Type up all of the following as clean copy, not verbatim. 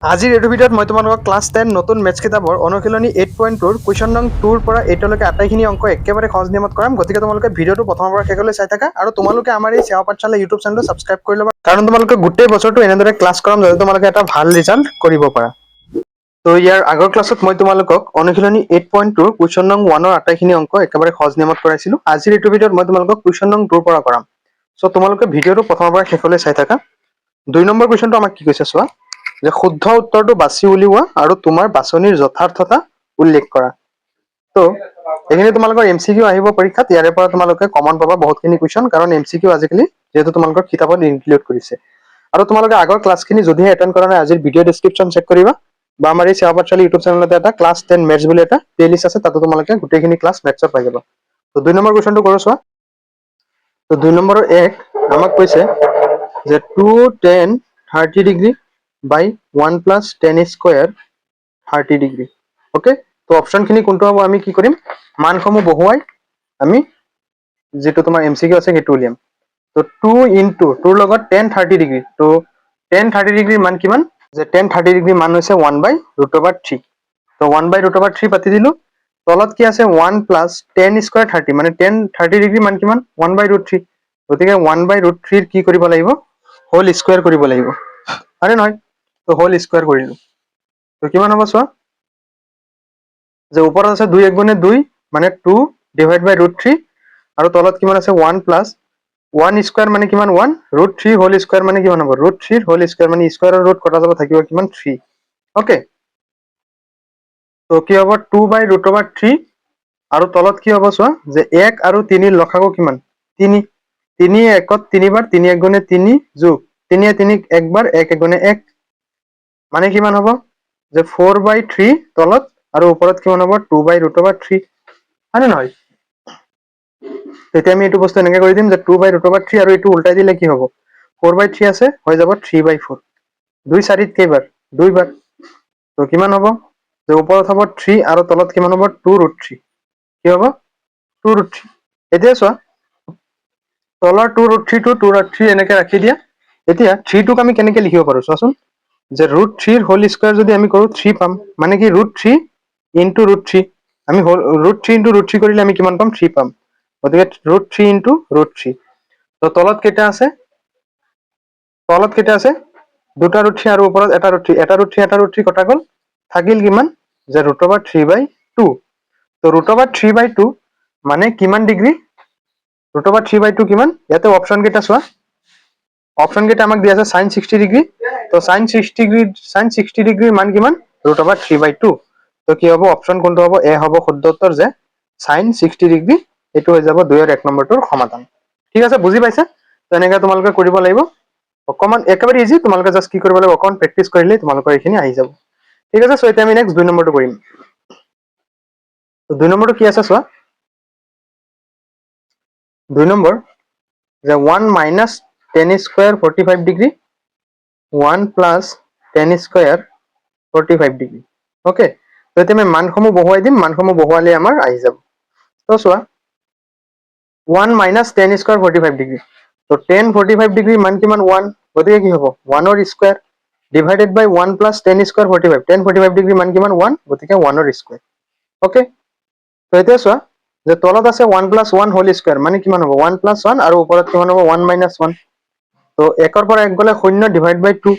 আজিৰ এইটো ভিডিঅ'ত মই তোমালোকক ক্লাছ 10 নতুন মেথছ কিতাপৰ অনুশীলনী 8.2 কুৱেশ্যন নং 2 ৰ পৰা 8 লৈকে আটাইখিনি অংক একেবাৰে সহজ নিয়মত কৰাম। গতিকে তোমালোকে ভিডিঅ'টো প্ৰথমৰ পৰা শেষলৈ চাই থাকা আৰু তোমালোকে আমাৰ এই সেৱা পাঠশালা ইউটিউব চেনেলটো ছাবস্ক্ৰাইব কৰি ল'বা, কাৰণ তোমালোকে গোটেই বছৰটো এনেদৰে ক্লাছ কৰাম যাতে তোমালোকে এটা ভাল ৰিজাল্ট কৰিব পাৰা। তো ইয়াৰ আগৰ ক্লাছত মই তোমালোকক অনুশীলনী 8.2 কুৱেশ্যন নং 1 ৰ আটাইখিনি অংক একেবাৰে সহজ নিয়মত কৰাইছিলোঁ। আজিৰ এইটো ভিডিঅ'ত মই তোমালোকক কুৱেশ্যন নং 2 ৰ পৰা কৰাম। চ' তোমালোকে ভিডিঅ'টো প্ৰথমৰ পৰা শেষলৈ চাই থাকা। 2 নম্বৰ কুৱেশ্যনটো আমাক কি কৈছে চোৱা, যে শুদ্ধ উত্তৰটো বাছি উলিওৱা আৰু তোমাৰ বাছনিৰ যথাৰ্থতা উল্লেখ কৰা। তো এইখিনি তোমালোকৰ MCQ আহিব পৰীক্ষাত, ইয়াৰে পৰা তোমালোকে কমন পাবা বহুতখিনি কুৱেশ্যন, কাৰণ MCQ আজিকালি যিহেতু তোমালোকৰ কিতাপত ইনক্লুড কৰিছে। আৰু তোমালোকে আগৰ ক্লাছখিনি যদিহে এটেণ্ড কৰা নাই, আজিৰ ভিডিঅ' ডেছক্ৰিপশ্যন চেক কৰিবা, বা আমাৰ এই সেৱা পাঠশালা ইউটিউব চেনেলতে এটা ক্লাছ 10 মেথছ বুলি এটা প্লেলিষ্ট আছে, তাতো তোমালোকে গোটেইখিনি ক্লাছ মেথছৰ পাই যাবা। তো 2 নম্বৰ কুৱেশ্যনটো কৰোঁ চোৱা। তো 2 নম্বৰৰ 1 আমাক কৈছে যে 2 tan 30 degree by 1 plus tan square 30 degree. Okay, তো অপশ্যনখিনি কোনটো হ'ব আমি কি কৰিম, মানসমূহ বহুৱাই আমি যেটো তোমাৰ MCQ আছে সেইটো উলিয়াম। তো 2 into 2 লগত tan 30 ডিগ্ৰী, তো tan 30 ডিগ্ৰীৰ মান কিমান, যে tan 30 ডিগ্ৰীৰ মান হৈছে 1/√3। তো 1/√3 পাতি দিলোঁ। তলত কি আছে 1 plus tan square 30, মানে tan 30 ডিগ্ৰীৰ মান কিমান 1/√3। গতিকে 1/√3 কি কৰিব লাগিব, হোল স্কোয়াৰ কৰিব লাগিব, হয়নে নহয়? তো হোল স্কোয়াৰ কৰিলোঁ। তো কিমান হ'ব চোৱা, যে ওপৰত আছে 2 × 2 মানে 2 / √3, আৰু তলত কিমান আছে 1 প্লাছ 1 স্কোয়াৰ মানে কিমান 1, √3 হোল স্কোয়াৰ মানে কিমান হ'ব, √3 হোল স্কোয়াৰ মানে স্কোয়াৰৰ ৰুট কটা যাব, থাকিব কিমান 3। অ'কে, তো কি হ'ব 2/√3, আৰু তলত কি হ'ব চোৱা, যে 1 আৰু 3 লসাগু কিমান 3, 3 1ত 3 বাৰ, 3 × 1 = 3 যোগ 3 × 3 = 1 বাৰ, 1 × 1 = 1, মানে কিমান হ'ব, যে 4/3 তলত আৰু ওপৰত কিমান হ'ব 2/√3, হয়নে নহয়? তেতিয়া আমি এইটো বস্তু এনেকৈ কৰি দিম, যে 2/√3 আৰু এইটো উল্টাই দিলে কি হ'ব, 4/3 আছে হৈ যাব 3/4, 2 4ত কেইবাৰ 2 বাৰ। তো কিমান হ'ব, যে ওপৰত হ'ব 3 আৰু তলত কিমান হ'ব 2√3, কি হ'ব 2√3। এতিয়া চোৱা, তলৰ 2√3 টো 2√3 এনেকৈ ৰাখি দিয়া। এতিয়া 3টোক আমি কেনেকৈ লিখিব পাৰোঁ চোৱাচোন, যে √3 হোল স্কোয়াৰ যদি আমি কৰোঁ 3 পাম, মানে কি √3 × √3, আমি √3 × √3 কৰিলে আমি কিমান পাম 3 পাম। গতিকে √3 × √3। তো তলত কেইটা আছে, তলত কেইটা আছে, দুটা √3 আৰু ওপৰত এটা √3, এটা √3 কটা গ'ল, থাকিল কিমান, যে √3/2। তো √3/2 মানে কিমান ডিগ্ৰী, √3/2 কিমান, ইয়াতে অপশ্যন কেইটা চোৱা, অপশ্যন কেইটা আমাক দিয়া আছে sin 60 ডিগ্ৰী। তো sin 60 ডিগ্ৰীৰ মান কিমান, √3/2। তো কি হ'ব, অপশ্যন কোনটো হ'ব, এ হ'ব শুদ্ধ উত্তৰ, যে sin 60 ডিগ্ৰী, এইটো হৈ যাব 2 আৰু 1 নম্বৰটোৰ সমাধান। ঠিক আছে, বুজি পাইছা? তো এনেকৈ তোমালোকে কৰিব লাগিব, অকণমান একেবাৰে ইজি, তোমালোকে জাষ্ট কি কৰিব লাগিব, অকণমান প্ৰেক্টিচ কৰিলেই তোমালোকৰ এইখিনি আহি যাব। ঠিক আছে, চ' এতিয়া আমি নেক্সট 2 নম্বৰটো কৰিম। তো 2 নম্বৰটো কি আছে চোৱা, 2 নম্বৰ, যে 1 minus tan square 45 degree 1 plus tan square 45 degree. Okay, তো এতিয়া আমি মানসমূহ বহুৱাই দিম, মানসমূহ বহুৱালে আমাৰ আহি যাব। তো চোৱা 1 minus tan square 45 ডিগ্ৰী, তো tan 45 ডিগ্ৰীৰ মান কিমান 1, গতিকে কি হ'ব 1ৰ স্কোয়াৰ ডিভাইডেড বাই 1 plus tan square 45, tan 45 ডিগ্ৰীৰ মান কিমান 1, গতিকে 1ৰ স্কোয়াৰ। অ'কে, তো এতিয়া চোৱা, যে তলত আছে 1 plus 1 হোল স্কোয়াৰ, মানে কিমান হ'ব 1 plus 1, আৰু ওপৰত কিমান হ'ব 1 minus 1। তো 1ৰ পৰা 1 গ'লে 0 ডিভাইড বাই 2,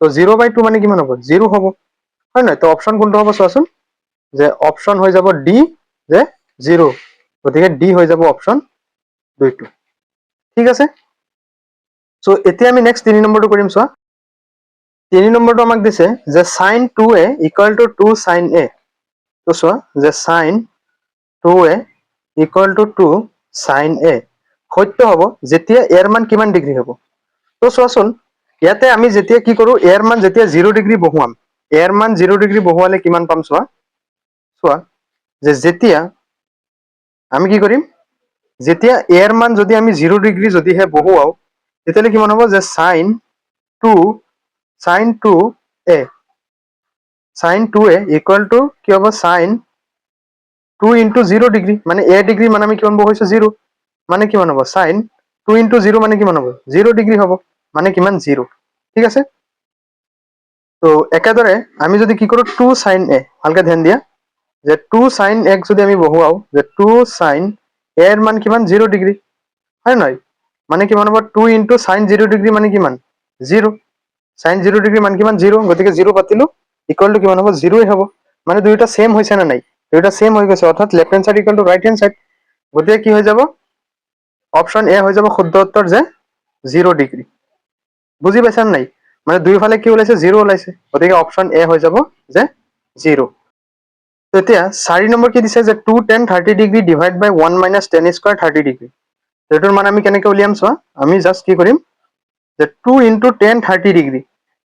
তো 0/2 মানে কিমান হ'ব 0 হ'ব, হয় নহয়? তো অপশ্যন কোনটো হ'ব চোৱাচোন, যে অপশ্যন হৈ যাব ডি, যে 0, গতিকে ডি হৈ যাব অপশ্যন 2টো। ঠিক আছে, চ' এতিয়া আমি নেক্সট 3 নম্বৰটো কৰিম। চোৱা 3 নম্বৰটো আমাক দিছে যে sin 2a = 2 sin a। তো চোৱা, যে sin 2a = 2 sin a সত্য হ'ব যেতিয়া এৰ মান কিমান ডিগ্ৰী হ'ব। তো চোৱাচোন, ইয়াতে আমি যেতিয়া কি কৰোঁ, এৰ মান যেতিয়া 0 ডিগ্ৰী বহুৱাম, এৰ মান 0 ডিগ্ৰী বহুৱালে কিমান পাম চোৱা, চোৱা, যে যেতিয়া আমি কি কৰিম, যেতিয়া এৰ মান যদি আমি 0 ডিগ্ৰী যদিহে বহুৱাও, তেতিয়াহ'লে কিমান হ'ব, যে sin 2a কি হ'ব, sin 2 × 0 ডিগ্ৰী, মানে a ডিগ্ৰী মানে আমি কিমান বহুৱাইছোঁ 0, মানে কিমান হ'ব sin 2 × 0 মানে কিমান হ'ব 0 ডিগ্ৰী হ'ব, মানে কিমান 0। ঠিক আছে, তো একেদৰে আমি যদি কি কৰোঁ 2 sin a, ভালকে ধ্যান দিয়া যে 2 sin x যদি আমি বহুৱাও যে 2 sin a এৰ মান কিমান 0 ডিগ্ৰী হয় নহয় মানে কিমান হ'ব 2 ইনটু sin 0 ডিগ্ৰী মানে কিমান 0 sin 0 ডিগ্ৰী মান কিমান 0 গতিকে 0 পাতিলো ইকুয়াল টু কিমান হ'ব 0 হ'ব মানে দুইটা সেম হৈছে না নাই দুইটা সেম হৈ গৈছে অৰ্থাৎ left hand side equal to right hand side গতিকে কি হৈ যাব অপশন এ হৈ যাব শুদ্ধ উত্তৰ যে 0 ডিগ্ৰী বুজি পাইছা নাই মানে দুইফালে কি ওলাইছে 0 ওলাইছে গতিকে অপশন এ হৈ যাব যে 0 তো এতিয়া 4 নম্বৰ কি দিছে যে 2 10 30 ডিগ্ৰী ডিভাইড বাই 1 মাইনাস 10 স্কয়াৰ 30 ডিগ্ৰী এটোৰ মান আমি কেনেকৈ উলিয়াম চোৱা আমি জাস্ট কি কৰিম যে 2 ইনটু 10 30 ডিগ্ৰী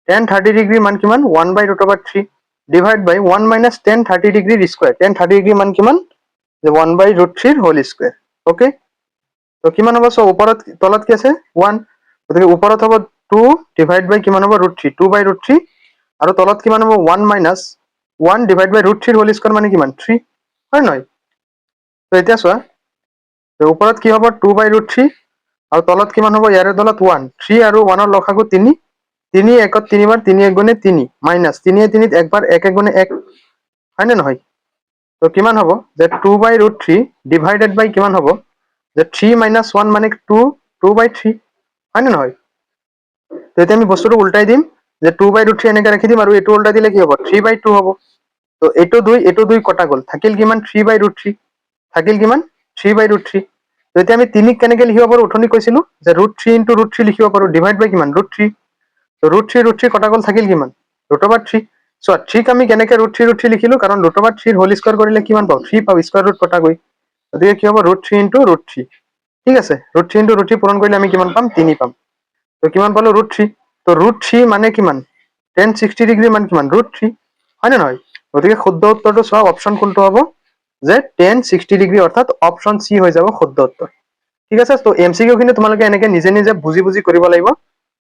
10 30 ডিগ্ৰী মান কিমান 1 বাই ৰুট অভাৰ 3 ডিভাইড বাই 1 মাইনাস 10 30 ডিগ্ৰী স্কয়াৰ 10 30 ডিগ্ৰী মান কিমান যে 1 বাই ৰুট 3 হোল স্কয়াৰ ওকে তো কিমান হ'ব সো ওপৰত তলত কি আছে 1 গতিকে ওপৰত হ'ব 2 ডিভাইড বাই কিমান হ'ব ৰুট 3 2 বাই ৰুট 3 আৰু তলত কিমান হ'ব 1 মাইনাস 1 ডিভাইড বাই ৰুট 3 হোল স্কয়াৰ মানে কিমান 3 হয় নহয় তো এতিয়া চোৱা তো ওপৰত কি হ'ব 2 বাই ৰুট 3 আৰু তলত কিমান হ'ব ইয়াৰে তলত 1 3 আৰু 1 ৰ লসাগু 3 3 একত 3 বাৰ 3 এক গুণে 3 মাইনাস 3 এ 3 একবাৰ 1 এক গুণে 1 হয় নে নহয় তো কিমান হ'ব যে 2 বাই ৰুট 3 ডিভাইডেড বাই কিমান হ'ব যে 3 মাইনাস 1 মানে 2 2 বাই 3 হয় নে নহয় তো এতিয়া আমি বস্তুটো উল্টাই দিম যে 2 বাই ৰুট 3 এনেকৈ ৰাখি দিম আৰু এইটো উল্টাই দিলে কি হ'ব 3 বাই 2 হ'ব তো এইটো 2 কটা গ'ল থাকিল কিমান 3 বাই ৰুট 3 থাকিল কিমান 3 বাই ৰুট 3 তো এতিয়া আমি 3 ক কেনেকৈ লিখিব পাৰো উঠনি কৈছিলো যে ৰুট 3 ইনটু ৰুট 3 লিখিব পাৰো ডিভাইড বাই কিমান ৰুট 3 তো ৰুট 3 কটা গ'ল থাকিল কিমান ৰুট অভাৰ 3 সো 3 ক আমি কেনেকৈ ৰুট 3 লিখিলো কাৰণ ৰুট অভাৰ 3 হোল স্কয়াৰ কৰিলে কিমান পাও 3 পাও স্কয়াৰ ৰুট কটা গৈ গতিকে কি হ'ব ৰুট 3 ইনটু ৰুট 3 ঠিক আছে ৰুট 3 ইনটু ৰুট 3 পূৰণ কৰিলে আমি কিমান পাম 3 পাম তো কিমান পালো ৰুট 3 তো ৰুট 3 মানে কিমান 10 60 ডিগ্ৰী মান কিমান ৰুট 3 হয় নে নহয় গতিকে শুদ্ধ উত্তৰটো চোৱা অপশন কোনটো হ'ব যে 10 60 ডিগ্ৰী অৰ্থাৎ অপশন সি হৈ যাব শুদ্ধ উত্তৰ ঠিক আছে তো এমসিকিউ খিনি তোমালোকে এনেকৈ নিজে নিজে বুজি বুজি কৰিব লাগিব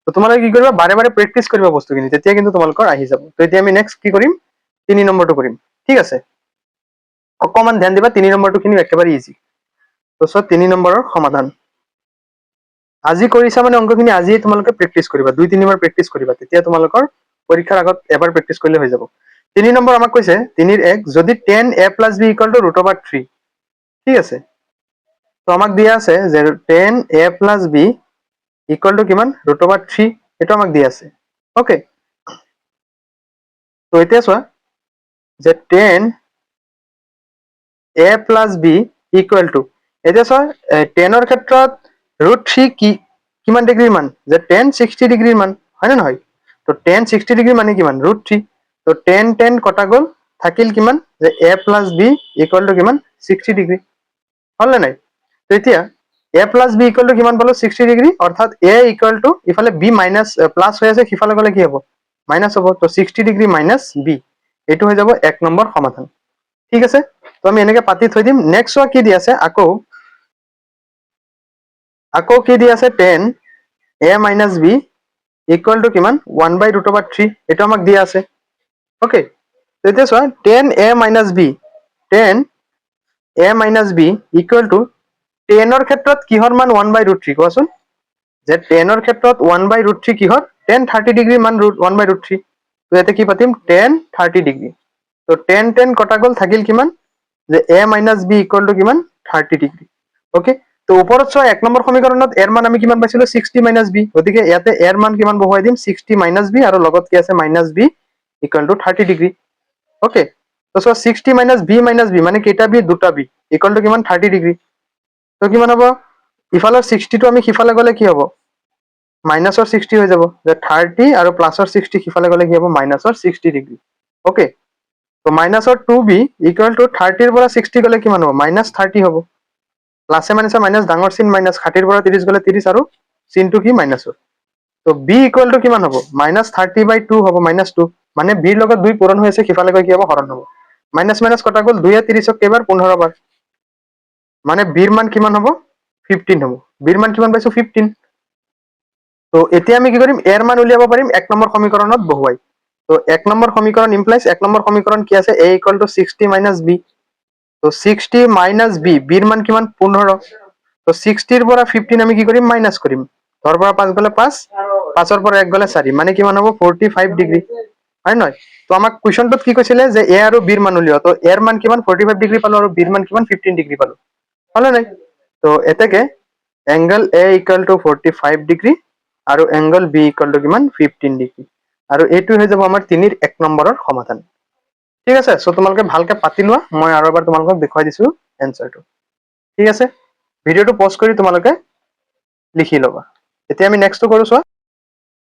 তো তোমালোকে কি কৰিবা বাৰে বাৰে প্ৰেক্টিছ কৰিবা বস্তুখিনি তেতিয়া কিন্তু তোমালোকৰ আহি যাব তো এতিয়া আমি নেক্সট কি কৰিম 3 নম্বৰটো কৰিম ঠিক আছে অকমান ধ্যান দিবা 3 নম্বৰটো খিনি একেবাৰে ইজি তো সো 3 নম্বৰৰ সমাধান আজি কৰিছা মানে অংকখিনি আজি তোমালোকে প্ৰেক্টিছ কৰিবা 2-3 বাৰ প্ৰেক্টিছ কৰিবা তেতিয়া তোমালোকৰ পৰীক্ষাৰ আগত এবাৰ প্ৰেক্টিছ কৰিলে হৈ যাব 3 নম্বৰ আমাক কৈছে 3 ৰ 1 যদি 10a + b = √3 ঠিক আছে তো আমাক দিয়া আছে যে 10a + b = কিমান √3 এটা আমাক দিয়া আছে ওকে তো এতিয়া চোৱা যে 10a + b = এতিয়া চোৱা 10 ৰ ক্ষেত্ৰত √3 কি কিমান ডিগ্ৰীৰ মান যে 10 60 ডিগ্ৰীৰ মান হয় নে নহয় তো 10 60 ডিগ্ৰী মানে কিমান √3 তো 10 10 কটা গ'ল থাকিল কিমান যে a + b = কিমান 60 ডিগ্ৰী হল নে নাই তো এতিয়া a + b = কিমান পালো 60 ডিগ্ৰী অৰ্থাৎ a = ইফালে b মাইনাস প্লাস হৈ আছে সিফালে গলে কি হ'ব মাইনাস হ'ব তো 60 ডিগ্ৰী মাইনাস b এইটো হৈ যাব 1 নম্বৰ সমাধান ঠিক আছে তো আমি এনেকৈ পাতি থৈ দিম নেক্সট কি দি আছে আকৌ কি দি আছে 10a - b = কিমান 1/√3 এটা আমাক দিয়া আছে ওকে তো এতিয়া চোৱা 10a - b 10a - b = 10 ৰ ক্ষেত্ৰত কিহৰ মান 1/√3 কোৱাচোন যে 10 ৰ ক্ষেত্ৰত 1/√3 কিহৰ 10 30 ডিগ্ৰী মান 1/√3 তো ইয়াতে কি পাতিম 10 30 ডিগ্ৰী তো 10 10 কটা গ'ল থাকিল কিমান যে a - b = কিমান 30 ডিগ্ৰী ওকে তো ওপৰত চোৱা 1 নম্বৰ সমীকৰণত এৰ মান আমি কিমান পাইছিলো 60 - b গতিকে ইয়াতে এৰ মান কিমান বহুৱাই দিম 60 - b আৰু লগত কি আছে -b = 30 ডিগ্ৰী ওকে তো চোৱা 60 - b - b মানে কেইটা b দুটা b = কিমান 30 ডিগ্ৰী তো কিমান হ'ব ইফালৰ 60 টো আমি সিফালে গলে কি হ'ব মাইনাসৰ 60 হৈ যাব যে 30 আৰু প্লাসৰ 60 সিফালে গলে কি হ'ব মাইনাসৰ 60 ডিগ্ৰী ওকে তো মাইনাসৰ 2b = 30 ৰ পৰা 60 গলে কিমান হ'ব -30 হ'ব প্লাসে মাইনাসে মাইনাস ডাঙৰ চিন মাইনাস 60 ৰ পৰা 30 গলে 30 আৰু চিনটো কি মাইনাসৰ তো b = কিমান হ'ব -30/2 হ'ব -2 মানে b ৰ লগত 2 পূৰণ হৈ আছে সিফালে গৈ কি হ'ব হৰণ হ'ব মাইনাস মাইনাস কটা গ'ল 2 য়ে 30ক কেইবাৰ 15 বাৰ মানে b ৰ মান কিমান হ'ব 15 হ'ব b ৰ মান কিমান পাইছো 15 তো এতিয়া আমি কি কৰিম এৰ মান উলিয়াব পাৰিম 1 নম্বৰ সমীকৰণত বহুৱাই তো 1 নম্বৰ সমীকৰণ ইমপ্লাইজ 1 নম্বৰ সমীকৰণ কি আছে a = 60 - b তো 60 - b b ৰ মান কিমান 15 তো 60 ৰ পৰা 15 আমি কি কৰিম মাইনাস কৰিম 10 ৰ পৰা 5 গলে 5 5 ৰ পৰা 1 গলে 4 মানে কিমান হ'ব 45 ডিগ্ৰী হয় নহয়? তো আমাক কুৱেশ্যনটোত কি কৈছিলে যে এ আৰু বিৰ মান উলিওৱা, তো এৰ মান কিমান 45 ডিগ্ৰী পালো আৰু বিৰ মান কিমান 15 ডিগ্ৰী পালো, হলে নাই? তো এতেকে angle A equal to 45 degree আৰু এংগল বি ইকুয়াল টু কিমান 15 ডিগ্ৰী, আৰু এইটো হৈ যাব আমাৰ 3ৰ 1 নম্বৰৰ সমাধান। ঠিক আছে, সো তোমালোকে ভালকে পাতি লোৱা, মই আৰু এবাৰ তোমালোকক দেখুৱাই দিছো এনসাৰটো। ঠিক আছে, ভিডিওটো পজ কৰি তোমালোকে লিখি ল'বা। এতিয়া আমি নেক্সটটো কৰো চোৱা।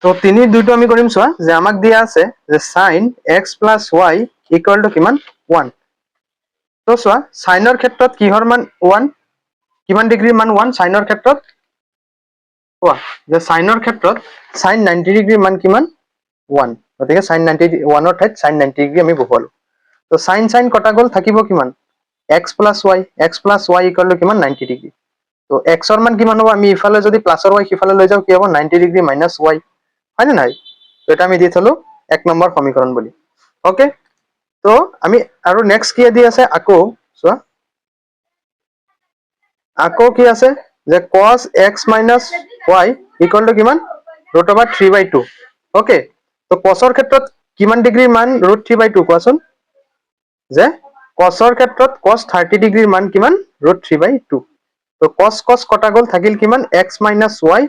তো 3-2 আমি কৰিম চোৱা, যে আমাক দিয়া আছে যে sin x plus y equal to কিমান 1। তো চোৱা সাইনৰ ক্ষেত্ৰত কিহৰ মান 1, কিমান ডিগ্ৰীৰ মান 1 সাইনৰ ক্ষেত্ৰত, কোৱা যে সাইনৰ ক্ষেত্ৰত sin 90 ডিগ্ৰীৰ মান কিমান 1, গতিকে sin 90 1ৰ ঠাইত sin 90 ডিগ্ৰী আমি বহুৱালো। তো sin sin কটা গ'ল, থাকিব কিমান x plus y equal to কিমান 90 ডিগ্ৰী। তো x ৰ মান কিমান হ'ব, আমি ইফালে যদি প্লাছৰ y সিফালে লৈ যাওঁ কি হ'ব 90 ডিগ্ৰী মাইনাছ y, হয় নে নাই? তো এটা আমি দি থলো 1 নম্বৰ সমীকৰণ বুলি। ওকে, তো আমি আৰু নেক্সট কি দি আছে আকৌ চোৱা, আকৌ কি আছে যে cos x minus y equal to কিমান √3/2। ওকে, তো cosৰ ক্ষেত্ৰত কিমান ডিগ্ৰীৰ মান √3/2 কোৱাচোন, যে cosৰ ক্ষেত্ৰত cos 30 ডিগ্ৰীৰ মান কিমান √3/2। তো cos cos কটা গ'ল, থাকিল কিমান x minus y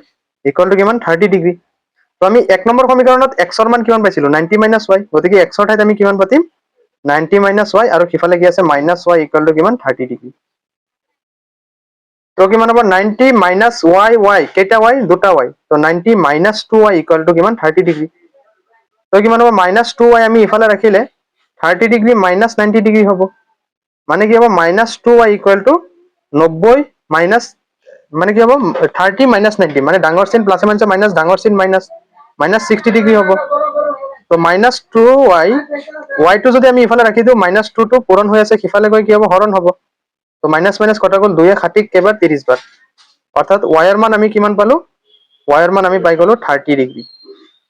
equal to কিমান 30 ডিগ্ৰী। তো আমি 1 নম্বৰ সমীকৰণত x ৰ মান কিমান পাইছিলো 90 minus y, গতিকে x ৰ ঠাইত আমি কিমান পাতিম 90 minus y, আৰু সিফালে কি আছে minus y ইকুয়াল টু কিমান 30 ডিগ্ৰী। তো কিমান হ'ব 90 minus y কেইটা y দুটা y, তো 90 minus 2y ইকুয়াল টু কিমান 30 ডিগ্ৰী। তো কিমান হ'ব -2y আমি ইফালে ৰাখিলে 30 ডিগ্ৰী মাইনাছ 90 ডিগ্ৰী হ'ব, মানে কি হ'ব -2y ইকুয়াল টু 90 মাইনাছ, মানে কি হ'ব 30 মাইনাছ 90, মানে ডাঙৰ চিন প্লাছ মাইনাছ মাইনাছ ডাঙৰ চিন মাইনাছ -60 ডিগ্ৰী হ'ব। তো -2y, y টো যদি আমি ইফালে ৰাখি দিওঁ -2 টো পূৰণ হৈ আছে, সিফালে গৈ কি হ'ব হৰণ হ'ব। তো মাইনাছ মাইনাছ কটা গ'ল, 2 × 7 কেইবাৰ 30 বাৰ, অৰ্থাৎ y ৰ মান আমি কিমান পালো, y ৰ মান আমি পাই গলো 30 ডিগ্ৰী।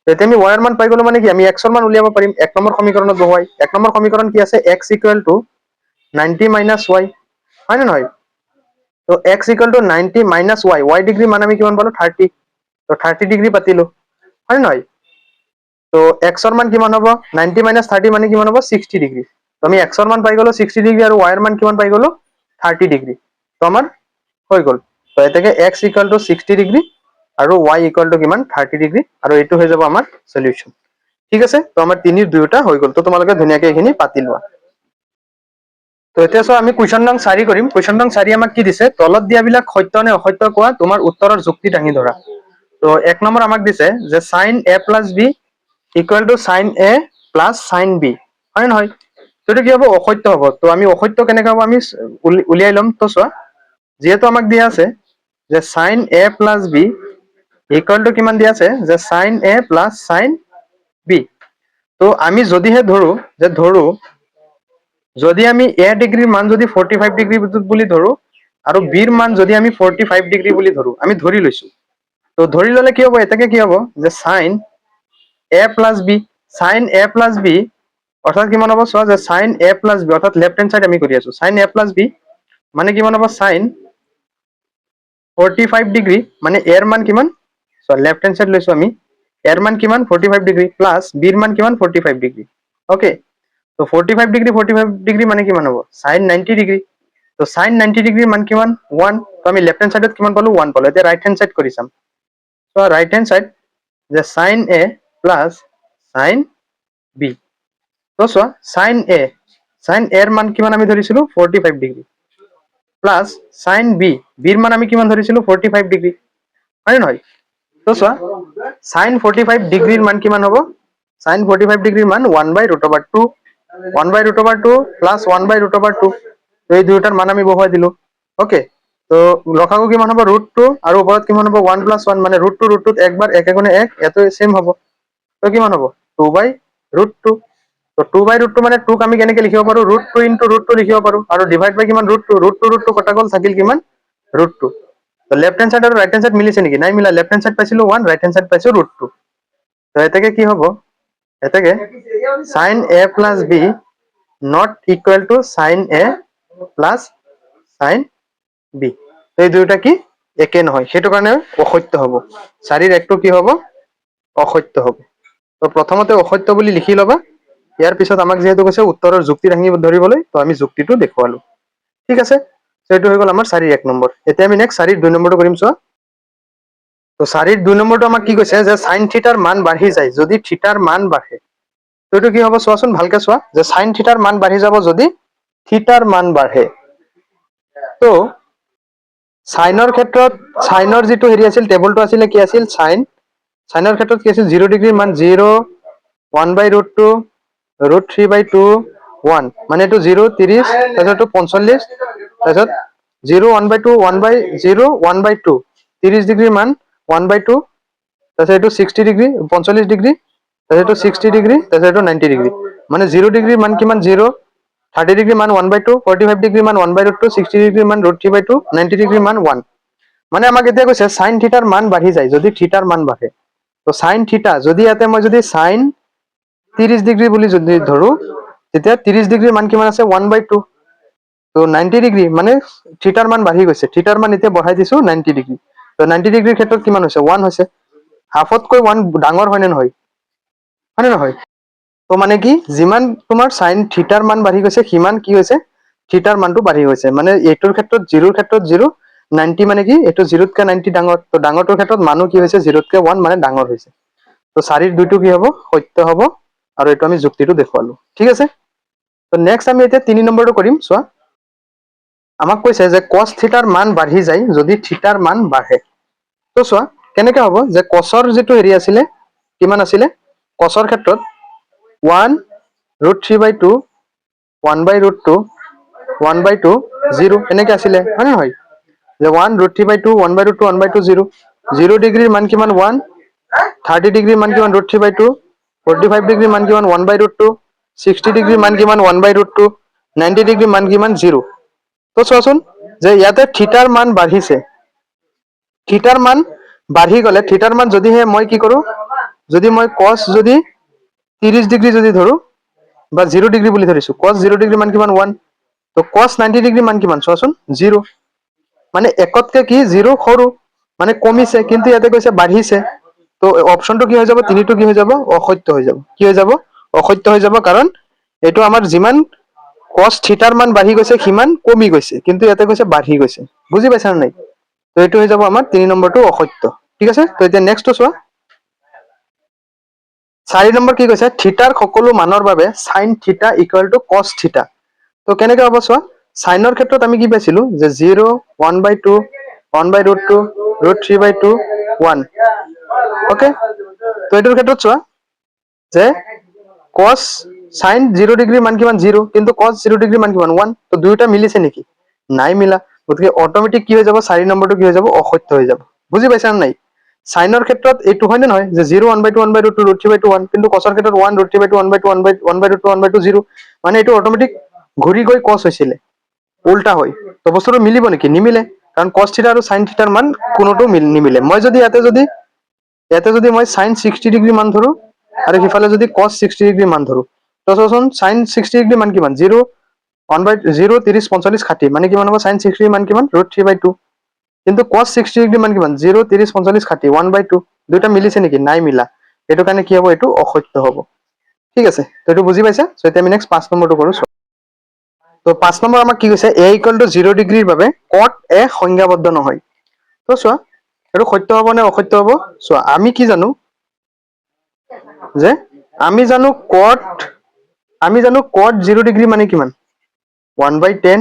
তেতিয়া আমি y ৰ মান পাই গলো, মানে কি আমি x ৰ মান উলিয়াব পাৰিম 1 নম্বৰ সমীকৰণত বহুৱাই। 1 নম্বৰ সমীকৰণ কি আছে x equal to 90 minus y, হয় নে নহয়? তো x equal to 90 minus y degree মান আমি কিমান পালো 30, তো 30 ডিগ্ৰী পাতিলো, হয় নে নহয়? তো x ৰ মান কিমান হ'ব 90 minus 30 মানে কিমান হ'ব 60 ডিগ্ৰী। তো আমি x ৰ মান পাই গলো 60 ডিগ্ৰী, আৰু y ৰ মান কিমান পাই গলো 30 ডিগ্ৰী। তো আমাৰ হৈ গ'ল। তো এতেকে x ইকুয়াল টু 60 ডিগ্ৰী আৰু y ইকুয়াল টু কিমান 30 ডিগ্ৰী, আৰু এইটো হৈ যাব আমাৰ সলিউশন। ঠিক আছে, তো আমাৰ 3-2টা হৈ গ'ল। তো তোমালোকে ধুনীয়াকে এইখিনি পাতি লোৱা। তো এতিয়া চোৱা আমি কুৱেশ্যন নং 4 কৰিম। কুৱেশ্যন নং 4 আমাক কি দিছে, তলত দিয়াবিলাক সত্য নে অসত্য কোৱা, তোমাৰ উত্তৰৰ যুক্তি দাঙি ধৰা। তো 1 নম্বৰ আমাক দিছে যে sin a plus b equal to sin a plus sin b, হয় নে নহয়? তো এইটো কি হ'ব অসত্য হ'ব। তো আমি অসত্য কেনেকৈ হ'ব আমি উলিয়াই ল'ম। তো চোৱা, যিহেতু আমাক দিয়া আছে যে sin a plus b equal to কিমান দিয়া আছে যে sin a plus sin b, তো আমি যদিহে যদি আমি a ডিগ্ৰীৰ মান যদি 45 ডিগ্ৰী বুলি ধৰো, আৰু b ৰ মান যদি আমি 45 ডিগ্ৰী বুলি ধৰো, আমি ধৰি লৈছো। তো ধৰি ললে কি হ'ব, এটাকে কি হ'ব যে sin a plus b, sin a plus b অৰ্থাৎ কিমান হ'ব চোৱা, যে sin a plus b অৰ্থাৎ লেফ্ট হেণ্ড সাইড আমি কৰি আছো, sin a plus b মানে কিমান হ'ব sin 45 ডিগ্ৰী, মানে a ৰ মান কিমান, সো লেফ্ট হেণ্ড সাইড লৈছো আমি, a ৰ মান কিমান 45 ডিগ্ৰী প্লাস b ৰ মান কিমান 45 ডিগ্ৰী। ওকে, তো 45 ডিগ্ৰী মানে কিমান হ'ব sin 90 ডিগ্ৰী। তো sin 90 ডিগ্ৰীৰ মান কিমান 1, তো আমি লেফ্ট হেণ্ড সাইডত কিমান পালো 1 পালো। এতিয়া ৰাইট হেণ্ড সাইড কৰি চাম। তো ৰাইট হেণ্ড সাইড যে sin a plus sin b, তো চোৱা sin a ৰ মান কিমান আমি ধৰিছিলো 45 degree, plus sin b, b ৰ মান আমি কিমান ধৰিছিলো 45 ডিগ্ৰী, হয় নে নহয়? তো চোৱা sin 45 ডিগ্ৰীৰ মান কিমান হ'ব, sin 45 ডিগ্ৰীৰ মান 1/√2, 1/√2 প্লাস 1/√2, তো এই দুয়োটাৰ মান আমি বহুৱাই দিলো। ওকে, তো লসাগু কিমান হ'ব √2, আৰু ওপৰত কিমান হ'ব 1 + 1, মানে √2 একবাৰ 1 × 1 এটো সেম হ'ব। তো কিমান হ'ব 2/√2। তো 2/√2 মানে 2ক আমি কেনেকে লিখিব পাৰো √2 × √2 লিখিব পাৰো, আৰু ডিভাইড বাই কিমান √2 কটা গ'ল, থাকিল কিমান √2। তো লেফ্ট হেণ্ড সাইড আৰু ৰাইট হেণ্ড সাইড মিলিছে নেকি, নাই মিলা। লেফ্ট হেণ্ড সাইড পাইছিলো 1, ৰাইট হেণ্ড সাইড পাইছো √2। তো এটাকে কি হ'ব, এটাকে sin a plus b not equal to sin a plus sin b, তো এই দুয়োটা কি একে নহয়, সেইটো কাৰণে অসত্য হ'ব। 4ৰ 1টো কি হ'ব অসত্য হ'ব। তো প্ৰথমতে অসত্য বুলি লিখি ল'বা। ইয়াৰ পিছত আমাক যেহেতু কৈছে উত্তৰৰ যুক্তি দাঙি ধৰিবলৈ, তো আমি যুক্তিটো দেখুৱালো। ঠিক আছে, তো এইটো হৈ গ'ল আমাৰ 4 1 নম্বৰ। এতিয়া আমি নেক্সট 4 2 নম্বৰটো কৰিম চোৱা। তো 4 2 নম্বৰটো আমাক কি কৈছে যে সাইন থিটাৰ মান বাঢ়ি যায় যদি থিটাৰ মান বাঢ়ে। তো এইটো কি হ'ব চোৱাচোন, ভালকে চোৱা যে সাইন থিটাৰ মান বাঢ়ি যাব যদি থিটাৰ মান বাঢ়ে। তো সাইনৰ ক্ষেত্ৰত সাইনৰ যিটো হেৰি আছিল টেবুলটো আছিলে কি আছিল সাইনৰ ক্ষেত্ৰত কি আছিল 0 ডিগ্ৰীৰ মান 0 1/√2 √3/2 1 মানে এইটো 0 30 তাৰপিছত 45 তাৰপিছত 0 1/2 1/0 1/2 30 ডিগ্ৰীৰ মান 1/2 তাৰপিছত এইটো 60 ডিগ্ৰী 45 ডিগ্ৰী তাৰপিছত এইটো 60 ডিগ্ৰী তাৰপিছত এইটো 90 ডিগ্ৰী মানে 0 ডিগ্ৰীৰ মান কিমান 0 30 ডিগ্ৰী মান 1/2 45 ডিগ্ৰী মান 1/√2 60 ডিগ্ৰী মান √3/2 90 ডিগ্ৰী মান 1 মানে আমাক এতিয়া কৈছে সাইন থিটাৰ মান বাঢ়ি যায় যদি থিটাৰ মান বাঢ়ে। তো সাইন থিটা যদি ইয়াতে মই যদি সাইন 30 ডিগ্ৰী বুলি যদি ধৰো তেতিয়া 30 ডিগ্ৰীৰ মান কিমান আছে 1/2 তো 90 ডিগ্ৰী মানে থিটাৰ মান বাঢ়ি গৈছে থিটাৰ মান এতিয়া বঢ়াই দিছো 90 ডিগ্ৰী তো 90 ডিগ্ৰীৰ ক্ষেত্ৰত কিমান হৈছে 1 হৈছে হাফতকৈ 1 ডাঙৰ হয় নে নহয় তো মানে কি যিমান তোমাৰ সাইন থিটাৰ মান বাঢ়ি গৈছে সিমান কি হৈছে থিটাৰ মানটো বাঢ়ি গৈছে মানে এইটোৰ ক্ষেত্ৰত 0ৰ ক্ষেত্ৰত 0 90 মানে কি এইটো 0তকৈ 90 ডাঙৰ তো ডাঙৰটোৰ ক্ষেত্ৰত মানুহ কি হৈছে 0তকৈ 1 মানে ডাঙৰ হৈছে তো 4ৰ 2টো কি হ'ব সত্য হ'ব আৰু এইটো আমি যুক্তিটো দেখুৱালো ঠিক আছে। তো নেক্সট আমি এতিয়া 3 নম্বৰটো কৰিম চোৱা আমাক কৈছে যে cos থিটাৰ মান বাঢ়ি যায় যদি থিটাৰ মান বাঢ়ে। তো চোৱা কেনেকৈ হ'ব যে cosৰ যিটো হেৰি আছিলে কিমান আছিলে cosৰ ক্ষেত্ৰত 1√3/2 1/√2 1/2 0 এনেকৈ আছিলে হয় নে নহয় যে 1√3/2 1/√2 1/2 0 0 ডিগ্ৰীৰ মান কিমান 1 30 ডিগ্ৰীৰ মান কিমান √3/2 45 ডিগ্ৰীৰ মান কিমান 1/√2 60 ডিগ্ৰীৰ মান কিমান 1/√2 90 ডিগ্ৰীৰ মান কিমান 0 তো চোৱাচোন যে ইয়াতে থিটাৰ মান বাঢ়িছে থিটাৰ মান বাঢ়ি গ'লে থিটাৰ মান যদিহে মই কি কৰোঁ যদি মই cos যদি 30 ডিগ্ৰী যদি ধৰো বা 0 ডিগ্ৰী বুলি ধৰিছো cos 0 ডিগ্ৰী মান কিমান 1 তো cos 90 ডিগ্ৰী মান কিমান চোৱাচোন 0 মানে একতকে কি 0 সৰু মানে কমিছে কিন্তু ইয়াতে কৈছে বাঢ়িছে তো অপশনটো কি হৈ যাব তিনিটো কি হৈ যাব অসত্য হৈ যাব কি হৈ যাব অসত্য হৈ যাব কাৰণ এইটো আমাৰ যিমান cos থিটাৰ মান বাঢ়ি গৈছে সিমান কমি গৈছে কিন্তু ইয়াতে কৈছে বাঢ়ি গৈছে বুজি পাইছা নে নাই তো এইটো হৈ যাব আমাৰ 3 নম্বৰটো অসত্য ঠিক আছে। তো এতিয়া নেক্সটটো চোৱা 4 নম্বৰ কি কৈছে থিটাৰ সকলো মানৰ বাবে sin থিটা = cos থিটা তো কেনেকৈ হ'ব চোৱা সাইনৰ ক্ষেত্ৰত আমি কি পাইছিলো যে 0 1/2 1/√2 √3/2 1 ওকে তো এইটোৰ ক্ষেত্ৰত চোৱা যে cos sin 0 ডিগ্ৰী মান কিমান 0 কিন্তু cos 0 ডিগ্ৰী মান কিমান 1 তো দুয়োটা মিলিছে নেকি নাই মিলা গতিকে অটোমেটিক কি হৈ যাব 4 নম্বৰটো কি হৈ যাব অসত্য হৈ যাব বুজি পাইছা নে নাই সাইনৰ ক্ষেত্ৰত এইটো হয় নে নহয় যে 0 1/2 1/√2 √3/2 1 কিন্তু cosৰ ক্ষেত্ৰত 1 √3/2 1/2 1/2 1/2 0 মানে এইটো অটোমেটিক ঘূৰি গৈ cos হৈছিলে উল্টা হয় তো বস্তুটো মিলিব নেকি নিমিলে কাৰণ cos থিটা আৰু sin থিটাৰ মান কোনোটো নিমিলে মই যদি ইয়াতে যদি মই sin 60 ডিগ্ৰী মান ধৰো আৰু সিফালে যদি cos 60 ডিগ্ৰী মান ধৰো তো চোৱাচোন sin 60 ডিগ্ৰী মান কিমান 0 1/0 30 45 60 মানে কিমান হ'ব sin 60 মান কিমান √3/2 কিন্তু cos 60 ডিগ্ৰী মান কিমান 0 30 45 60 1/2 দুইটা মিলিছে নেকি নাই মিলা এইটো কাৰণে কি হ'ব এইটো অসত্য হ'ব ঠিক আছে তো এইটো বুজি পাইছা সো এতিয়া আমি নেক্সট 5 নম্বৰটো কৰো তো 5 নম্বৰ আমাক কি কৈছে a = 0 ডিগ্ৰীৰ বাবে cot a সংজ্ঞাবদ্ধ নহয় তো চোৱা এইটো সত্য হ'ব নে অসত্য হ'ব চোৱা আমি কি জানো যে আমি জানো cot 0 ডিগ্ৰী মানে কিমান 1/10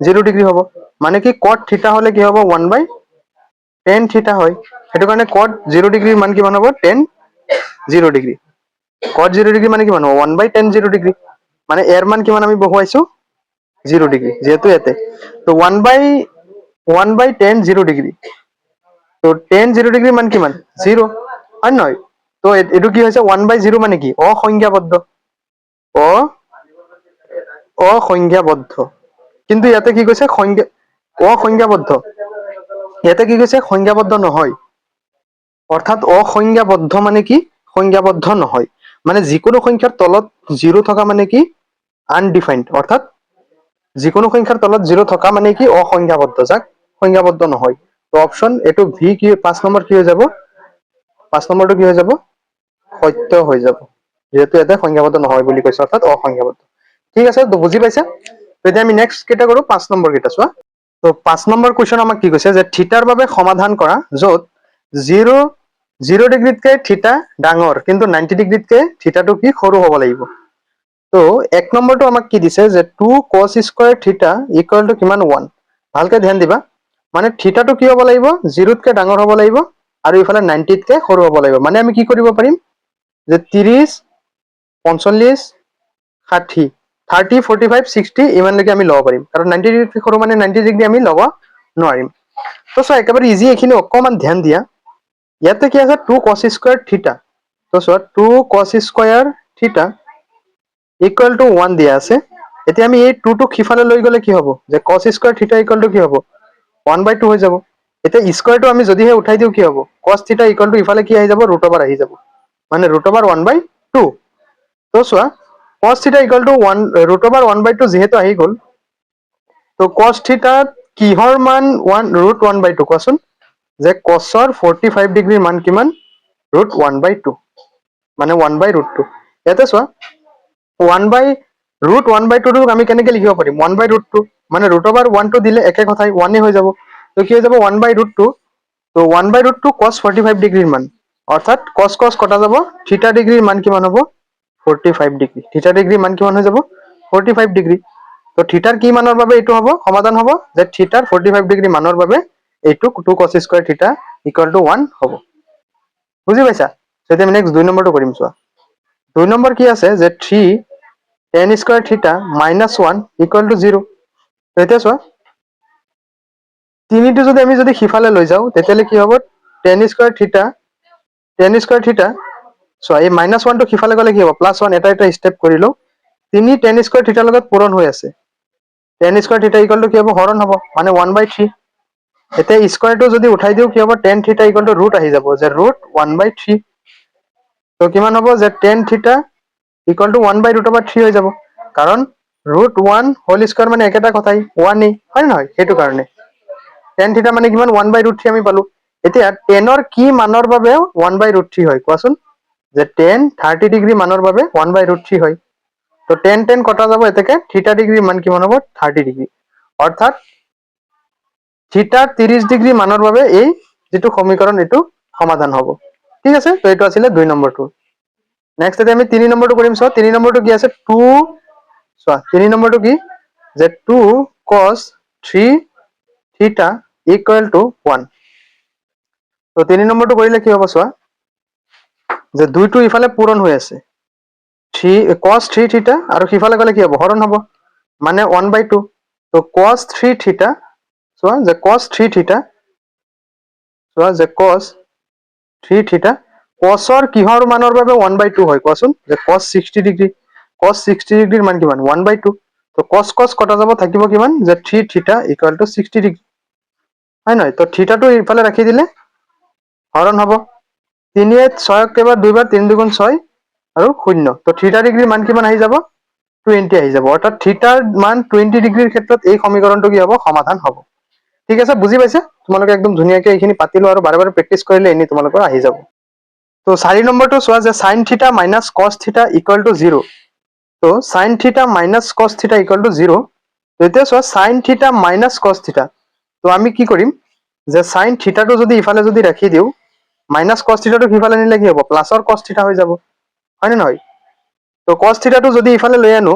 0 ডিগ্ৰী হ'ব মানে কি cot থিটা হলে কি হ'ব 1/10 থিটা হয় সেইটো কাৰণে cot 0 ডিগ্ৰীৰ মান কিমান হ'ব 10 0 ডিগ্ৰী cot 0 ডিগ্ৰী মানে কিমান হ'ব 1/10 0 ডিগ্ৰী মানে এৰ মান কিমান আমি বহুৱাইছো 0 ডিগ্ৰী যেহেতু ইয়াতে তো 1/10 0 ডিগ্ৰী তো 10 0 ডিগ্ৰী মান কিমান 0 হয় নহয় তো এইটো কি হৈছে 1/0 মানে কি অসংজ্ঞাবদ্ধ অসংজ্ঞাবদ্ধ কিন্তু ইয়াতে কি কৈছে অসংজ্ঞাবদ্ধ ইয়াতে কি কৈছে সংজ্ঞাবদ্ধ নহয় অৰ্থাৎ অসংজ্ঞাবদ্ধ মানে কি সংজ্ঞাবদ্ধ নহয় মানে যিকোনো সংখ্যাৰ তলত 0 থকা মানে কি আনডিফাইন্ড অৰ্থাৎ যিকোনো সংখ্যাৰ তলত 0 থকা মানে কি অসংজ্ঞাবদ্ধ যাক সংজ্ঞাবদ্ধ নহয় তো অপশন এইটো ভি কি 5 নম্বৰ কি হৈ যাব 5 নম্বৰটো কি হৈ যাব সত্য হৈ যাব, যেহেতু ইয়াতে সংখ্যাবদ্ধ নহয় বুলি কৈছে, অৰ্থাৎ অসংখ্যাবদ্ধ। ঠিক আছে, তো বুজি পাইছা? তো এতিয়া আমি নেক্সট কেইটা কৰো, 5 নম্বৰ কেইটা চোৱা। তো 5 নম্বৰ কুৱেশ্যন আমাক কি কৈছে, যে থিটাৰ বাবে সমাধান কৰা য'ত 0 ডিগ্ৰীতকে থিটা ডাঙৰ কিন্তু 90 ডিগ্ৰীতকে থিটাটো কি সৰু হ'ব লাগিব। তো 1 নম্বৰটো আমাক কি দিছে, যে 2 cos স্কয়াৰ থিটা ইকুৱেল টু কিমান 1। ভালকে ধ্যান দিবা, মানে থিটাটো কি হ'ব লাগিব, 0তকে ডাঙৰ হ'ব লাগিব আৰু ইফালে 90তকে সৰু হ'ব লাগিব। মানে আমি কি কৰিব পাৰিম, যে 30, 45, 60, 30, 45, 60 ইমানলৈকে আমি ল'ব পাৰিম, কাৰণ 90 ডিগ্ৰীতকে সৰু মানে 90 ডিগ্ৰী আমি ল'ব নোৱাৰিম। তো চোৱা একেবাৰে ইজি, এইখিনি অকণমান ধ্যান দিয়া। ইয়াতে কি আছে, 2 cos স্কয়াৰ থিটা। তো চোৱা 2 cos স্কয়াৰ থিটা ইকুৱেল টু 1 দিয়া আছে। এতিয়া আমি এই 2 টোক সিফালে লৈ গ'লে কি হ'ব, যে cos স্কয়াৰ থিটা ইকুৱেল টু কি হ'ব, 1/2 হৈ যাব। এতিয়া স্কয়াৰটো আমি যদিহে উঠাই দিওঁ কি হ'ব, cos থিটা ইকুৱেল টু ইফালে কি আহি যাব, ৰুট অভাৰ আহি যাব, মানে ৰুট অভাৰ 1/2। তো চোৱা cos থিটা ইকুৱেল টু ৰুট অভাৰ 1/2 যিহেতু আহি গ'ল, তো cos থিটাত কিহৰ মান ৰুট 1/2 কোৱাচোন, যে cosৰ 45 ডিগ্ৰীৰ মান কিমান, ৰুট 1/2, মানে 1/√2। ইয়াতে চোৱা 1/√1/2 আমি কেনেকে লিখিব পাৰিম, 1/√2, মানে ৰুট অভাৰ 1 দিলে একে কথাই 1 হৈ যাব। তো কি হৈ যাব, 1/√2। তো 1/√2 cos 45 ডিগ্ৰীৰ মান, অৰ্থাৎ cos cos কটা যাব, থিটা ডিগ্ৰীৰ মান কিমান হ'ব, 45 ডিগ্ৰী। থিটা ডিগ্ৰীৰ মান কিমান হৈ যাব, 45 ডিগ্ৰী। তো থিটাৰ কি মানৰ বাবে এইটো হ'ব, সমাধান হ'ব, যে থিটাৰ 45 ডিগ্ৰী মানৰ বাবে এইটো 2 cos স্কয়াৰ থিটা ইকুৱেল টু 1 হ'ব। বুজি পাইছা? তেতিয়া আমি নেক্সট 2 নম্বৰটো কৰিম চোৱা। 2 নম্বৰ কি আছে, যে 3 tan স্কয়াৰ থিটা মাইনাছ 1 ইকুৱেল টু 0। তো এতিয়া চোৱা 3টো যদি আমি সিফালে লৈ যাওঁ তেতিয়াহ'লে কি হ'ব, tan স্কয়াৰ থিটা চোৱা এই মাইনাছ 1টো সিফালে গ'লে কি হ'ব, +1, এটা ষ্টেপ কৰি লওঁ। 3 tan স্কয়াৰ থিটাৰ লগত পূৰণ হৈ আছে, tan স্কয়াৰ থিটা ইকুৱেল টু কি হ'ব, হৰণ হ'ব, মানে 1/3। এতিয়া স্কয়াৰটো যদি উঠাই দিওঁ কি হ'ব, tan থিটা ইকুৱেল টু ৰুট আহি যাব, যে ৰুট 1/3। তো কিমান হ'ব, যে tan থিটা ইকুৱেল টু 1/√3 হৈ যাব, কাৰণ ৰুট 1 হোল স্কয়াৰ মানে একেটা কথাই 1 হয় নহয়, সেইটো কাৰণে tan থিটা মানে কিমান, 1/√3 আমি পালো। এতিয়া টেনৰ কি মানৰ বাবে 1/√3 হয় কোৱাচোন, যে tan 30 ডিগ্ৰী মানৰ বাবে 1/√3 হয়। তো tan কটা যাব, এতেকে থিটা ডিগ্ৰীৰ মান কিমান হ'ব, 30 ডিগ্ৰী, অৰ্থাৎ থিটা 30 ডিগ্ৰী মানৰ বাবে এই যিটো সমীকৰণ এইটো সমাধান হ'ব। ঠিক আছে, তো এইটো আছিলে 2 নম্বৰটো। নেক্সট এতিয়া আমি 3 নম্বৰটো কৰিম। চোৱা 3 নম্বৰটো কি আছে, 3 নম্বৰটো কি, যে 2 cos 3 থিটা ইকুৱেল টু 1। তো 3 নম্বৰটো কৰিলে কি হ'ব চোৱা, যে 2টো ইফালে পূৰণ হৈ আছে, 3 cos 3 থিটা, আৰু সিফালে গ'লে কি হ'ব, হৰণ হ'ব, মানে 1/2। তো cos 3 থিটা, চোৱা যে cos 3 থিটা, চোৱা যে cos 3 থিটা cosৰ কিহৰ মানৰ বাবে 1/2 হয় কোৱাচোন, যে cos 60 ডিগ্ৰী। cos 60 ডিগ্ৰীৰ মান কিমান, 1/2। তো cos cos কটা যাব, থাকিব কিমান, যে 3 থিটা ইকুৱেল টু 60 ডিগ্ৰী, হয় নহয়। তো থিটাটো ইফালে ৰাখি দিলে হৰণ হ'ব, 3 6 কেইবাৰ 2 বাৰ, 3 2 6 আৰু 0। তো থিটা ডিগ্ৰীৰ মান কিমান আহি যাব, 20 আহি যাব, অৰ্থাৎ থিটাৰ মান 20 ডিগ্ৰীৰ ক্ষেত্ৰত এই সমীকৰণটো কি হ'ব, সমাধান হ'ব। ঠিক আছে, বুজি পাইছে? তোমালোকে একদম ধুনীয়াকৈ এইখিনি পাতিলো, আৰু বাৰে বাৰে প্ৰেক্টিচ কৰিলে এনেই তোমালোকৰ আহি যাব। তো 4 নম্বৰটো চোৱা, যে sin থিটা মাইনাছ cos থিটা ইকুৱেল টু 0। তো sin থিটা মাইনাছ cos থিটা ইকুৱেল টু 0। তো এতিয়া চোৱা sin থিটা মাইনাছ cos থিটা, তো আমি কি কৰিম, যে sin থিটাটো যদি ইফালে যদি ৰাখি দিওঁ, মাইনাছ cos থিটাটো সিফালে নিলে কি হ'ব, প্লাছৰ cos থিটা হৈ যাব, হয় নে নহয়। তো cos থিটাটো যদি ইফালে লৈ আনো,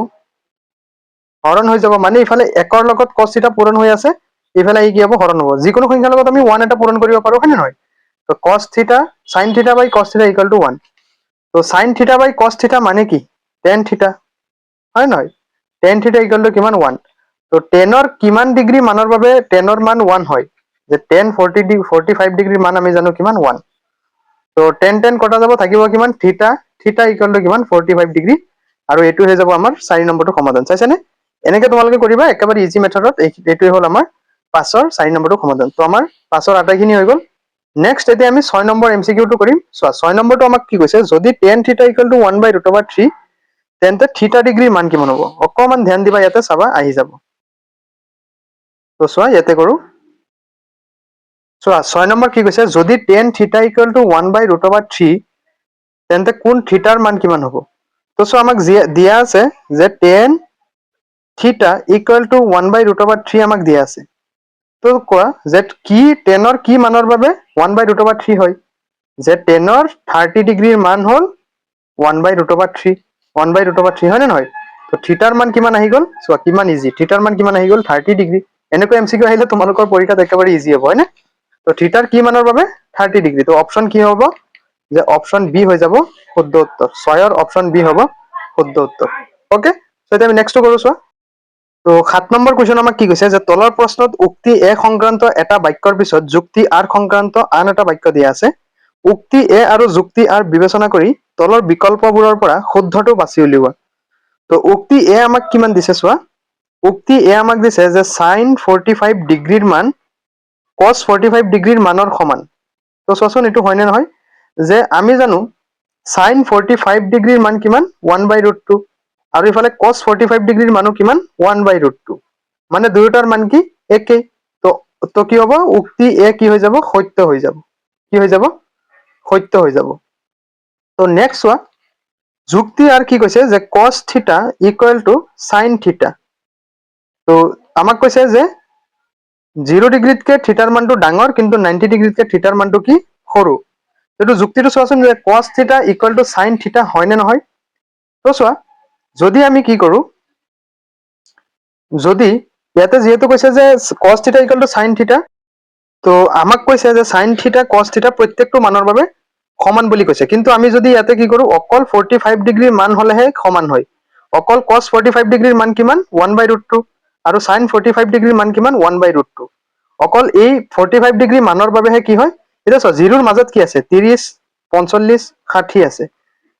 হৰণ হৈ যাব, মানে ইফালে 1ৰ লগত cos থিটা পূৰণ হৈ আছে, ইফালে কি হ'ব, হৰণ হ'ব। যিকোনো সংখ্যাৰ লগত আমি 1 এটা পূৰণ কৰিব পাৰো, হয় নে নহয়। তো cos থিটা sin থিটা বাই cos থিটা ইকুৱেল টু 1। তো sin থিটা বাই cos থিটা মানে কি, tan থিটা, হয় নহয়। tan থিটা ইকুৱেল টু কিমান, 1। তো টেনৰ কিমান ডিগ্ৰী মানৰ বাবে টেনৰ মান 1 হয়, যে tan 45 ডিগ্ৰীৰ মান আমি জানো কিমান, 1। তো tan কটা যাব, থাকিব কিমান, থিটা, থিটা ইকুৱেল টু কিমান, 45 ডিগ্ৰী, আৰু এইটো হৈ যাব আমাৰ 4 নম্বৰটো সমাধান। চাইছানে, এনেকে তোমালোকে কৰিবা, একেবাৰে ইজি মেথডত। এইটোৱে হ'ল আমাৰ 5ৰ 4 নম্বৰটো সমাধান। তো আমাৰ 5ৰ আটাইখিনি হৈ গ'ল। নেক্সট এতিয়া আমি 6 নম্বৰ MCQটো কৰিম। চোৱা 6 নম্বৰটো আমাক কি কৈছে, যদি tan থিটা ইকুৱেল টু 1/√3, তেন্তে থিটা ডিগ্ৰীৰ মান কিমান হ'ব। অকণমান ধ্যান দিবা, ইয়াতে চাবা আহি যাব। তো চোৱা ইয়াতে কৰো, চোৱা 6 নম্বৰ কি কৈছে, যদি tan থিটা ইকুৱেল টু 1/√3, তেন্তে কোন থিটাৰ মান কিমান হ'ব? তো চোৱা আমাক দিয়া আছে যে tan থিটা ইকুৱেল টু 1/√3 আমাক দিয়া আছে। তো কোৱা যে কি টেনৰ কি মানৰ বাবে 1/√3 হয়? যে টেনৰ 30 ডিগ্ৰীৰ মান হ'ল 1/√3 1/√3 হয় নে নহয়? তো থিটাৰ মান কিমান আহি গ'ল? চোৱা কিমান ইজি, থিটাৰ মান কিমান আহি গ'ল? 30 ডিগ্ৰী। এনেকৈ MCQ আহিলে তোমালোকৰ পৰীক্ষাত একেবাৰে ইজি হ'ব হয়নে? তো থিটাৰ কি মানৰ বাবে 30 ডিগ্ৰী। তো অপশ্যন কি হ'ব? যে অপশ্যন বি হৈ যাব শুদ্ধ উত্তৰ। 6ৰ অপশ্যন বি হ'ব শুদ্ধ উত্তৰ। ওকে, তো এতিয়া আমি নেক্সটটো কৰো চোৱা। তো 7 নম্বৰ কুৱেশ্যন আমাক কি কৈছে যে তলৰ প্ৰশ্নত উক্তি এ সংক্ৰান্ত এটা বাক্যৰ পিছত যুক্তি আৰ সংক্ৰান্ত আন এটা বাক্য দিয়া আছে। উক্তি এ আৰু যুক্তি আৰ বিবেচনা কৰি তলৰ বিকল্পবোৰৰ পৰা শুদ্ধটো বাছি উলিওৱা। তো উক্তি এ আমাক কিমান দিছে চোৱা। উক্তি এ আমাক দিছে যে sin 45 ডিগ্ৰীৰ মান cos 45 ডিগ্ৰীৰ মানৰ সমান। তো চোৱাচোন এইটো হয়নে নহয়? যে আমি জানো sin 45 ডিগ্ৰীৰ মান কিমান? 1/√2 আৰু ইফালে cos 45 ডিগ্ৰীৰ মানো কিমান? 1/√2। মানে দুয়োটাৰ মান কি একেই। তো কি হ'ব? উক্তি এ কি হৈ যাব? সত্য হৈ যাব। কি হৈ যাব? সত্য হৈ যাব। তো নেক্সট চোৱা, যুক্তি আৰ কি কৈছে যে cos থিটা ইকুৱেল টু sin থিটা। তো আমাক কৈছে যে 0 ডিগ্ৰীতকে থিটাৰ মানটো ডাঙৰ কিন্তু 90 ডিগ্ৰীতকে থিটাৰ মানটো কি সৰু। এইটো যুক্তিটো চোৱাচোন যে cos থিটা ইকুৱেল টু sin থিটা হয় নে নহয়? তো চোৱা, যদি আমি কি কৰো, যদি ইয়াতে যেহেতু কৈছে যে cos থিটা ইকুৱেল টু sin থিটা, তো আমাক কৈছে যে sin থিটা cos থিটা প্ৰত্যেকটো মানৰ বাবে সমান বুলি কৈছে। কিন্তু আমি যদি ইয়াতে কি কৰো, অকল 45 ডিগ্ৰীৰ মান হলেহে সমান হয়। অকল cos 45 ডিগ্ৰীৰ মান কিমান? 1/√2 আৰু sin 45 ডিগ্ৰীৰ মান কিমান? 1/√2। অকল এই 45 ডিগ্ৰী মানৰ বাবেহে কি হয়। এতিয়া চোৱা, জিৰোৰ মাজত কি আছে? 30, 45, 60 আছে।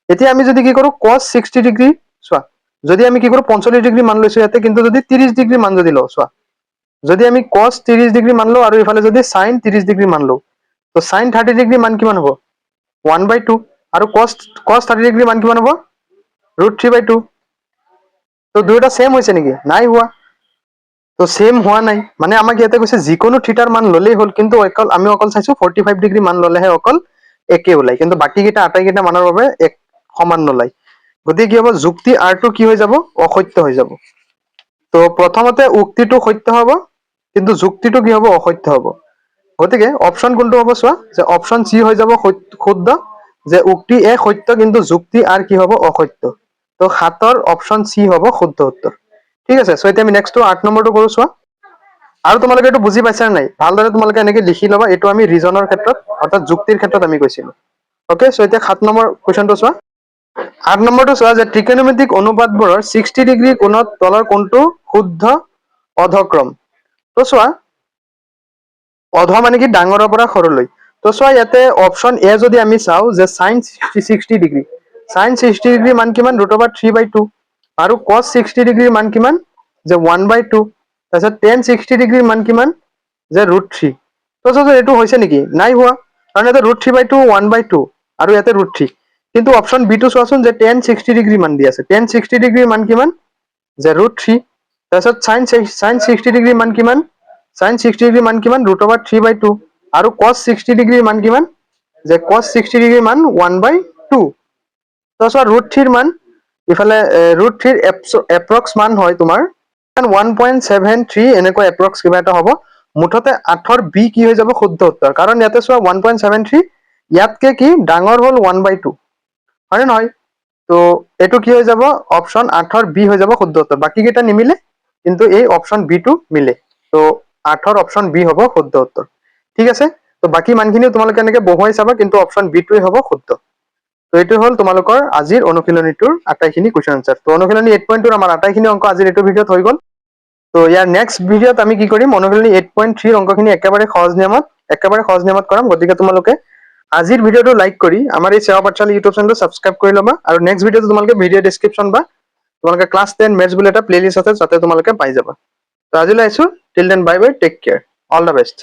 এতিয়া আমি যদি কি কৰো cos 60 ডিগ্ৰী, চোৱা যদি আমি কি কৰো 45 ডিগ্ৰী মান লৈছো ইয়াতে, কিন্তু যদি 30 ডিগ্ৰী মান যদি লওঁ, চোৱা যদি আমি cos 30 ডিগ্ৰী মান লওঁ আৰু ইফালে যদি sin 30 ডিগ্ৰী মান লওঁ, তো sin 30 ডিগ্ৰী মান কিমান হ'ব? 1/2 আৰু cos 30 ডিগ্ৰী মান কিমান হ'ব? √3/2। তো দুয়োটা সেম হৈছে নেকি? নাই হোৱা। তো সেম হোৱা নাই, মানে আমাক ইয়াতে কৈছে যিকোনো থিটাৰ মান ললেই হ'ল, কিন্তু আমি অকল চাইছো 45 ডিগ্ৰী মান ললেহে অকল একে ওলাই, কিন্তু বাকীকেইটা আটাইকেইটা মানৰ বাবে এক সমান নোলায়। গতিকে কি হ'ব? যুক্তি আৰটো কি হৈ যাব? অসত্য হৈ যাব। তো প্ৰথমতে উক্তিটো সত্য হ'ব, কিন্তু যুক্তিটো কি হ'ব? অসত্য হ'ব। গতিকে অপশ্যন কোনটো হ'ব চোৱা, যে অপশ্যন চি হৈ যাব শুদ্ধ, যে উক্তি এ সত্য কিন্তু যুক্তি আৰ কি হ'ব? অসত্য। তো 7ৰ অপশ্যন চি হ'ব শুদ্ধ উত্তৰ। ঠিক আছে, চ' এতিয়া আমি নেক্সটটো 8 নম্বৰটো কৰো চোৱা। আৰু তোমালোকে এইটো বুজি পাইছা নাই? ভালদৰে তোমালোকে এনেকে লিখি ল'বা। এইটো আমি ৰিজনৰ ক্ষেত্ৰত অৰ্থাৎ যুক্তিৰ ক্ষেত্ৰত আমি কৈছিলো। ওকে, চ' এতিয়া 7 নম্বৰ কুৱেশ্যনটো চোৱা। 8 নম্বৰটো চোৱা, যে ত্ৰিকোণমিতিক অনুপাতবোৰৰ 60 ডিগ্ৰী কোণত তলৰ কোণটো শুদ্ধ অধক্ৰম। তো চোৱা, অধ মানে কি? ডাঙৰৰ পৰা সৰুলৈ। তো চোৱা, ইয়াতে অপশ্যন এ যদি আমি চাওঁ যে sin 60 ডিগ্ৰী, sin 60 ডিগ্ৰী মান কিমান? √3/2 আৰু cos 60 ডিগ্ৰীৰ মান কিমান? যে 1/2। তাৰপিছত tan 60 ডিগ্ৰীৰ মান কিমান? যে √3। তো চোৱা এইটো হৈছে নেকি? নাই হোৱা, কাৰণ ইয়াতে √3/2, 1/2 আৰু ইয়াতে √3। কিন্তু অপশ্যন বি টো চোৱাচোন, যে tan 60 ডিগ্ৰী মান দি আছে। tan 60 ডিগ্ৰীৰ মান কিমান? যে √3। তাৰপিছত sin 60 ডিগ্ৰীৰ মান কিমান? sin 60 ডিগ্ৰীৰ মান কিমান? √3/2 আৰু cos 60 ডিগ্ৰীৰ মান কিমান? যে cos 60 ডিগ্ৰীৰ মান 1/2। তো চোৱা, √3ৰ মান ইফালে √3ৰ এপ্ৰক্স মান হয় তোমাৰ 1.73 এনেকুৱা এপ্ৰক্স কিবা এটা হ'ব। মুঠতে 8ৰ বি কি হৈ যাব? শুদ্ধ উত্তৰ। কাৰণ ইয়াতে চোৱা 1.73 ইয়াতকে কি ডাঙৰ হ'ল 1/2, হয়নে নহয়? তো এইটো কি হৈ যাব? অপশ্যন 8ৰ বি হৈ যাব শুদ্ধ উত্তৰ। বাকী কেইটা নিমিলে, কিন্তু এই অপশ্যন বি টো মিলে। তো 8ৰ অপশ্যন বি হ'ব শুদ্ধ উত্তৰ। ঠিক আছে, তো বাকী মানখিনিও তোমালোকে এনেকে বহুৱাই চাবা, কিন্তু অপশ্যন বি টোৱে হ'ব শুদ্ধ। তো এইটো হ'ল তোমালোকৰ আজিৰ অনুশীলনীটোৰ আটাইখিনি কুৱেশ্যন আনচাৰ। তো অনুশীলনী 8.2 আমাৰ আটাইখিনি অংক আজিৰ এইটো ভিডিঅ'ত হৈ গ'ল। তো ইয়াৰ নেক্সট ভিডিঅ'ত আমি কি কৰিম? অনুশীলনী 8.3 অংকখিনি একেবাৰে সহজ নিয়মত কৰাম। গতিকে তোমালোকে আজিৰ ভিডিঅ'টো লাইক কৰি আমাৰ এই সেৱা পাঠশালা ইউটিউব চেনেলটো ছাবস্ক্ৰাইব কৰি ল'বা। আৰু নেক্সট ভিডিঅ'টো তোমালোকে ভিডিঅ' ডেছক্ৰিপশ্যন বা তোমালোকে ক্লাছ 10 মেথছ বুলি এটা প্লেলিষ্ট আছে, যাতে তোমালোকে পাই যাবা। তো আজিলৈ আহিছো। Till then bye bye, take care, all the best.